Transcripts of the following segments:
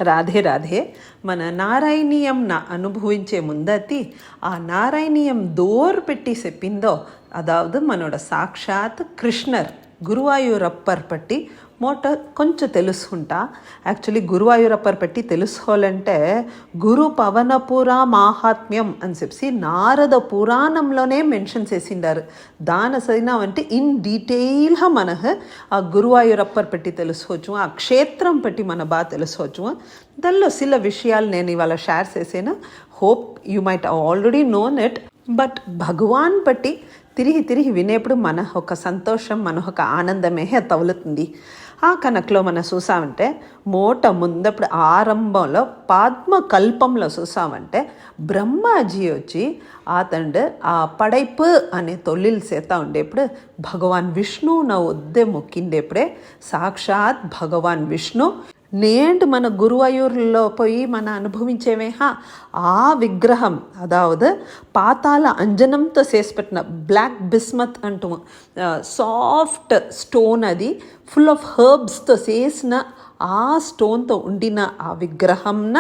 రాధే రాధే. మన నారాయణీయం అనుభవించే ముందతి ఆ నారాయణీయం దోర్ పెట్టి చెప్పిందో అదావదు మనోட సాక్షాత్ కృష్ణర్ గురువాయూరప్పర్ పట్టి మోట కొంచెం తెలుసుకుంటా. యాక్చువల్లీ గురువాయూరప్పర్ పెట్టి తెలుసుకోవాలంటే గురు పవనపుర మాహాత్మ్యం అని చెప్పి నారద పురాణంలోనే మెన్షన్ చేసిండారు. దాని సైనావంటే ఇన్ డీటెయిల్గా మనకు ఆ గురువాయూరప్పర్ పెట్టి తెలుసుకోవచ్చు, ఆ క్షేత్రం పెట్టి మన బాగా తెలుసుకోవచ్చు. దానిలో చిల విషయాలు నేను ఇవాళ షేర్ చేసాను. Hope you might already known it. But భగవాన్ పట్టి తిరిగి వినేప్పుడు మన ఒక సంతోషం, మన ఒక ఆనందమే తగులుతుంది. ఆ కనకలో మనం చూసామంటే మోట ముందప్పుడు ఆరంభంలో పద్మకల్పంలో చూసామంటే బ్రహ్మాజీ వచ్చి ఆతండు ఆ పడైపు అనే తొలిల్ చేత ఉండేప్పుడు భగవాన్ విష్ణు నా వద్దే మొక్కిండేప్పుడే సాక్షాత్ భగవాన్ విష్ణు నేంటి మన గురువాయూర్లో పోయి మన అనుభవించేవే ఆ విగ్రహం అదావదు పాతాల అంజనంతో చేసి పెట్టిన బ్లాక్ బిస్మత్ అంటూ సాఫ్ట్ స్టోన్, అది ఫుల్ ఆఫ్ హర్బ్స్తో చేసిన ఆ స్టోన్తో ఉండిన ఆ విగ్రహంన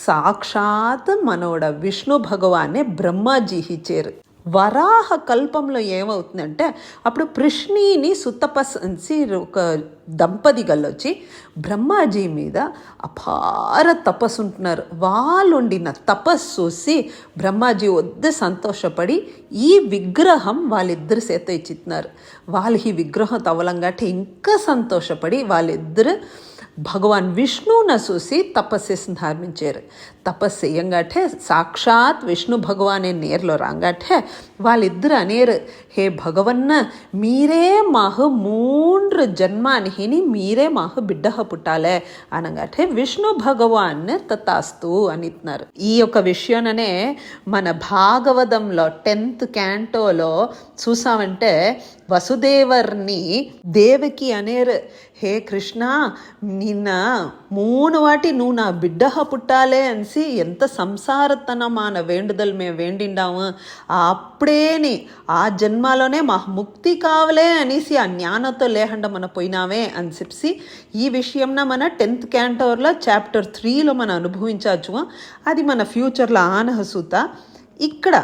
సాక్షాత్ మనోడ విష్ణు భగవానే బ్రహ్మాజీ ఇచ్చారు. వరాహ కల్పంలో ఏమవుతుందంటే అప్పుడు పృష్ణిని సుతపస్ అని ఒక దంపతిగల్లొచ్చి బ్రహ్మాజీ మీద అపార తపస్సు ఉంటున్నారు. వాళ్ళు ఉండిన తపస్సు చూసి బ్రహ్మాజీ వద్ద సంతోషపడి ఈ విగ్రహం వాళ్ళిద్దరు చేత ఇచ్చిస్తున్నారు. వాళ్ళు ఈ విగ్రహం తవలంగాటే ఇంకా సంతోషపడి వాళ్ళిద్దరు భగవాన్ విష్ణువును చూసి తపస్సుని ధార్మించారు. తపస్సు చేయంగాటే సాక్షాత్ విష్ణు భగవానే నేర్లో రాగాటే వాళ్ళిద్దరు అనేరు, హే భగవన్న మీరే మాహు 3 జన్మానిహిని మీరే మాహు బిడ్డహ పుట్టాలే అనగాటే విష్ణు భగవాన్ తతాస్తు అనిస్తున్నారు. ఈ యొక్క విషయాననే మన భాగవతంలో 10th క్యాంటోలో చూసామంటే వసుదేవర్ని దేవకి అనేరు, హే కృష్ణ నిన్న 3 వాటి నువ్వు నా బిడ్డహ పుట్టాలే అనిసి ఎంత సంసారతనమాన వేండుదలు మేము వేండిండాము, అప్పుడేని ఆ జన్మలోనే మా ముక్తి కావలే అనేసి ఆ జ్ఞానంతో లేకుండా మన పోయినామే అని చెప్పి ఈ విషయంన మన 10th క్యాంటోర్లో చాప్టర్ 3లో మనం అనుభవించవచ్చు. అది మన ఫ్యూచర్లో ఆనహసూత. ఇక్కడ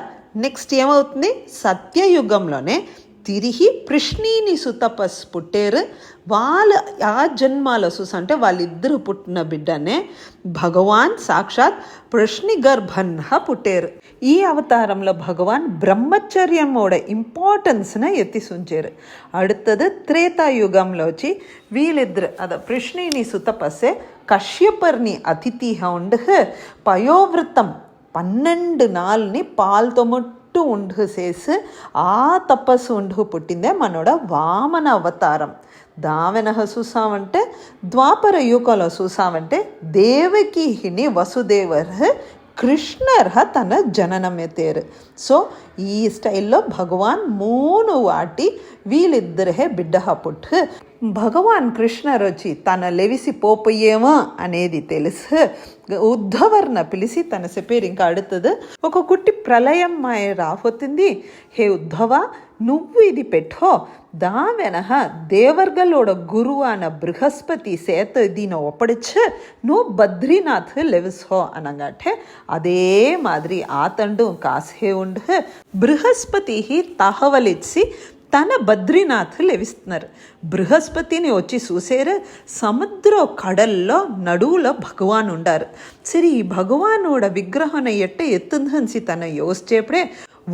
నెక్స్ట్ ఏమవుతుంది, సత్యయుగంలోనే తిరిగి పృష్ణిని సుతపస్ పుట్టారు. వాళ్ళ ఆ జన్మాల చూసంటే వాళ్ళిద్దరు పుట్టిన బిడ్డనే భగవాన్ సాక్షాత్ పృష్ణి గర్భన్హ పుట్టారు. ఈ అవతారంలో భగవాన్ బ్రహ్మచర్యమోட ఇంపార్టెన్స్ని ఎత్తి సుంచారు. அடுத்தது త్రేతాయుగంలో వచ్చి వీళ్ళిద్దరు అద పృష్ణిని సుతపస్సే కశ్యపర్ని అతిథిగా ఉండు పయోవృత్తం 12 నాళ్ళని పాలతో ఉండు చేసి ఆ తపస్సు ఉండు పుట్టిందే మనోడ వామన అవతారం. దావెనహ చూసామంటే ద్వాపర యుగంలో చూసామంటే దేవకిని వసుదేవర్ కృష్ణర్ తన జననమెత్తేరు. సో ఈ స్టైల్లో భగవాన్ 3 వాటి వీళ్ళిద్దరే బిడ్డహ పుట్టు. భగవాన్ కృష్ణర్ వచ్చి తన లెవిసి పోపోయేమో అనేది తెలుసు ఉద్ధవర్న పిలిచి తన చెప్పారు. ఇంకా అడుగుతుంది, ఒక కుట్టి ప్రళయం మాయ రాబోతుంది, హే ఉద్ధవ నువ్వు ఇది పెట్టో దావెనహ దేవర్గలోడ గురువాన బృహస్పతి సేత దీని ఒప్పడిచ్చు నువ్వు బద్రీనాథ్ లెవిసో అనగాటే అదే మాదిరి ఆతండు కాసే ఉండు బృహస్పతి తహవలిచ్చి తన బద్రీనాథ్ లెవిస్తున్నారు. బృహస్పతిని వచ్చి చూసేరు సముద్ర కడల్లో నడువులో భగవాన్ ఉండారు. సరే ఈ భగవానోడ విగ్రహం ఎట్ట ఎత్తుందనిసి తన యోసేప్పుడే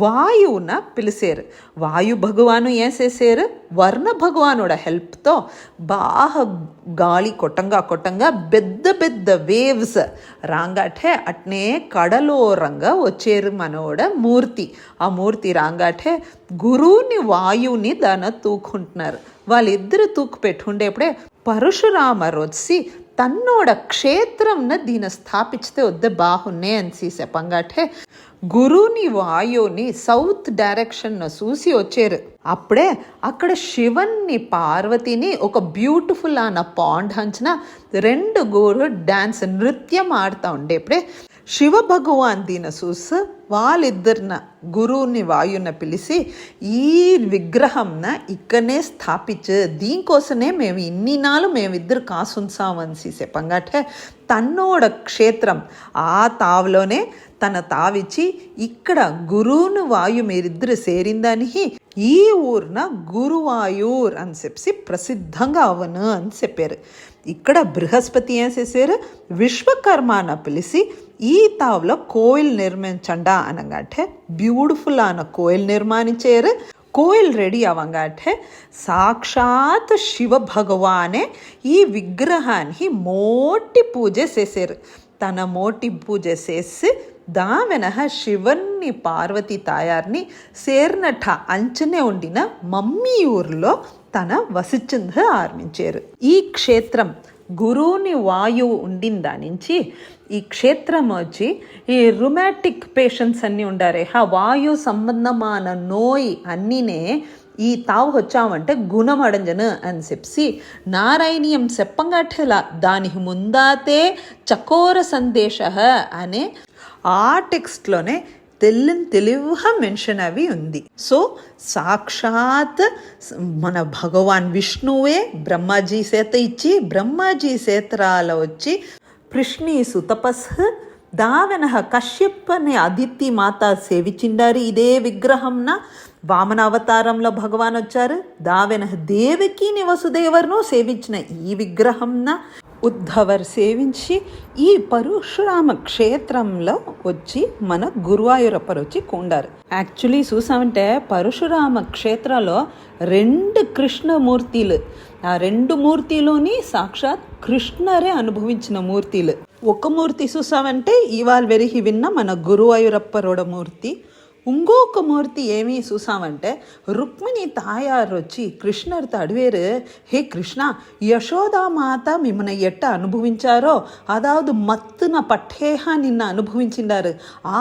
వాయువున పిలిచారు. వాయు భగవాను ఏం చేశారు, వర్ణ భగవానోడ హెల్ప్తో బాగా గాలి కొట్టంగా పెద్ద వేవ్స్ రాంగాటే అట్నే కడలోరంగా వచ్చారు మనోడ మూర్తి. ఆ మూర్తి రాంగాటే గురువుని వాయువుని దాని తూకుంటున్నారు. వాళ్ళిద్దరు తూకు పెట్టుకుండేప్పుడే పరశురామర్ వచ్చి తన్నోడ క్షేత్రంన దీని స్థాపించితే వద్ద బాగున్నే అని చెప్పంగాటే గురుని వాయుని సౌత్ డైరెక్షన్ చూసి వచ్చారు. అప్పుడే అక్కడ శివన్ని పార్వతిని ఒక బ్యూటిఫుల్ అన్న పాండ్ హంచిన 2 గురు డాన్స్ నృత్యం ఆడుతూ ఉండేప్పుడే శివభగవాన్ దీన చూసి వాళ్ళిద్దరిన గురువుని వాయున పిలిచి ఈ విగ్రహంన ఇక్కడనే స్థాపించు, దీనికోసమే మేము ఇన్ని నాళ్ళు మేమిద్దరు కాసుంచామని చెప్పంగాటే తన్నోడ క్షేత్రం ఆ తావులోనే తన తావిచ్చి ఇక్కడ గురువును వాయు మీరిద్దరు సేరిందానికి ఈ ఊరిన గురువాయూర్ అని చెప్పి ప్రసిద్ధంగా అవను అని చెప్పారు. ఇక్కడ బృహస్పతి ఏం చేశారు, విశ్వకర్మను పిలిచి ఈ తావులో కోయిల్ నిర్మించండా అనగాటే బ్యూటిఫుల్ ఆన కోయిల్ నిర్మాణించారు. కోయిల్ రెడీ అవ్వగాటే సాక్షాత్ శివ భగవానే ఈ విగ్రహానికి మోటి పూజ చేశారు. తన మోటి పూజ చేసి దావెనహ శివన్ని పార్వతి తాయార్ని సేర్నఠ అంచనే ఉండిన మమ్మీ ఊర్లో తన వసిచింద ఆరంభించారు. ఈ క్షేత్రం గురువుని వాయువు ఉండిన దాని నుంచి ఈ క్షేత్రం వచ్చి ఈ రుమాటిక్ పేషెంట్స్ అన్నీ ఉండారే, ఆ వాయు సంబంధమైన నోయి అన్నీనే ఈ తావు వచ్చామంటే గుణమడంజను అని చెప్పి నారాయణీయం చెప్పంగాటేలా దానికి ముందాతే చకోర సందేశ అనే ఆ టెక్స్ట్లోనే తెలివిగా మెన్షన్ అవి ఉంది. సో సాక్షాత్ మన భగవాన్ విష్ణువే బ్రహ్మాజీ చేత ఇచ్చి బ్రహ్మాజీ చేతరాల వచ్చి పృష్ణీసు తపస్సు దావెనహ కశ్యప్పని అదితి మాత సేవించిండారు. ఇదే విగ్రహంన వామన అవతారంలో భగవాన్ వచ్చారు. దావెనహ దేవకిని వసుదేవర్ను సేవించిన ఈ విగ్రహంన ఉద్ధవర్ సేవించి ఈ పరశురామ క్షేత్రంలో వచ్చి మన గురువాయూరప్పర్ వచ్చి కొండారు. యాక్చువల్లీ చూసామంటే పరశురామ క్షేత్రంలో 2 కృష్ణమూర్తిలు, ఆ 2 మూర్తిలోని సాక్షాత్ కృష్ణరే అనుభవించిన మూర్తిలు. ఒక మూర్తి చూసామంటే ఇవాళ వెరిగి విన్న మన గురువాయూరప్పరోడ మూర్తి. ఇంకొక మూర్తి ఏమీ చూసామంటే రుక్మిణి తాయారు వచ్చి కృష్ణర్తో అడివేరు, హే కృష్ణ యశోదామాత మిమ్మల్ని ఎట్ట అనుభవించారో అదావదు మత్తున పట్టేహా నిన్న అనుభవించిండారు,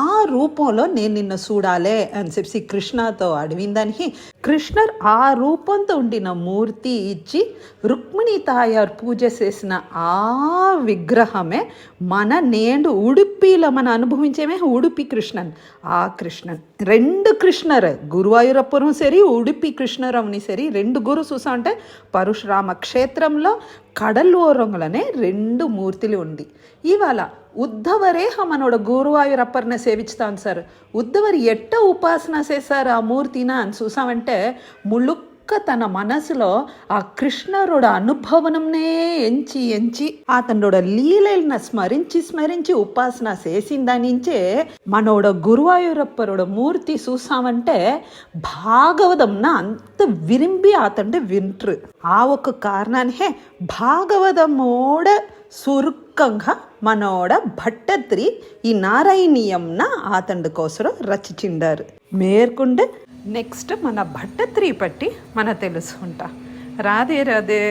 ఆ రూపంలో నేను నిన్ను చూడాలే అని చెప్పి కృష్ణతో అడివిందానికి కృష్ణర్ ఆ రూపంతో ఉండిన మూర్తి ఇచ్చి రుక్మిణి తాయారు పూజ చేసిన ఆ విగ్రహమే మన నేడు ఉడుపిలో మన అనుభవించేమే ఉడుపి కృష్ణన్. ఆ కృష్ణన్ 2 కృష్ణర్ గురువాయూరప్పను సరి ఉడుపి కృష్ణరావుని సరి 2 గురు చూసా అంటే పరశురామ క్షేత్రంలో కడలోరంలోనే 2 మూర్తులు ఉంది. ఇవాళ ఉద్ధవరే మనోడ గురువాయూరప్పర్ని సేవిస్తాను సార్, ఉద్ధవరు ఎట్ట ఉపాసన చేశారు ఆ మూర్తిన అని చూసామంటే ముళ్ళుక్క తన మనసులో ఆ కృష్ణరోడ అనుభవనంనే ఎంచి అతనోడ లీలలను స్మరించి ఉపాసన చేసిన దానించే మనోడ గురువాయూరప్పరోడ మూర్తి చూసామంటే భాగవతంన అంత విరింబి అతంటే వింట్రు. ఆ ఒక కారణానికే భాగవతమోడ సురుక్కంగా మనోడ భట్టత్రి ఈ నారాయణీయంన ఆతండు కోసరం రచించిండారు. మేర్కొండ నెక్స్ట్ మన భట్టత్రి పట్టి మన తెలుసుకుంటా. రాధే రాధే.